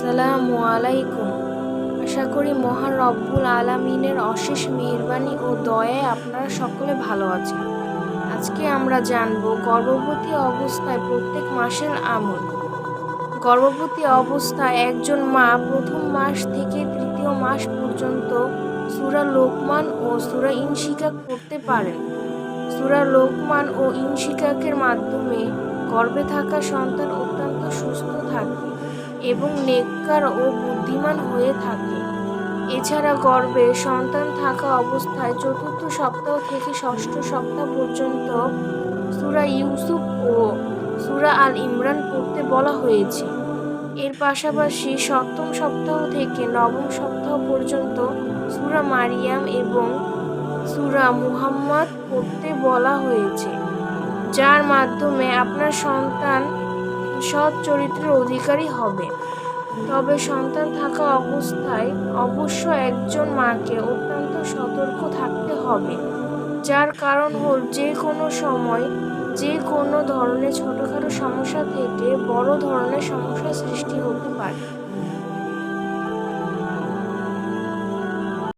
আসসালামু আলাইকুম। আশা করি মহান রব্বুল আলামিনের অশেষ মেহেরবানি ও দয়ায় আপনারা সকলে ভালো আছেন। আজকে আমরা জানব গর্ভবতী অবস্থায় প্রত্যেক মাসের আমল। গর্ভবতী অবস্থায় একজন মা প্রথম মাস থেকে তৃতীয় মাস পর্যন্ত সূরা লোকমান ও সূরা ইনশিকাক পড়তে পারেন। সূরা লোকমান ও ইনশিকাকের মাধ্যমে গর্ভে থাকা সন্তান অত্যন্ত সুস্থ থাকে এবং নেককার ও বুদ্ধিমান হয়ে থাকে। এছাড়া গর্ভে সন্তান থাকা অবস্থায় চতুর্থ সপ্তাহ থেকে ষষ্ঠ সপ্তাহ পর্যন্ত সূরা ইউসুফ ও সূরা আল ইমরান পড়তে বলা হয়েছে। এর পাশাপাশি সপ্তম সপ্তাহ থেকে নবম সপ্তাহ পর্যন্ত সূরা মারিয়াম এবং সূরা মুহাম্মদ পড়তে বলা হয়েছে, যার মাধ্যমে আপনার সন্তান সৎ চরিত্রের অধিকারী হবে। তবে সন্তান থাকা অবস্থায় অবশ্য একজন মাকে অত্যন্ত সতর্ক থাকতে হবে, যার কারণ হল যে কোনো সময় যে কোনো ধরনের ছোটখাটো সমস্যা থেকে বড় ধরনের সমস্যার সৃষ্টি হতে পারে।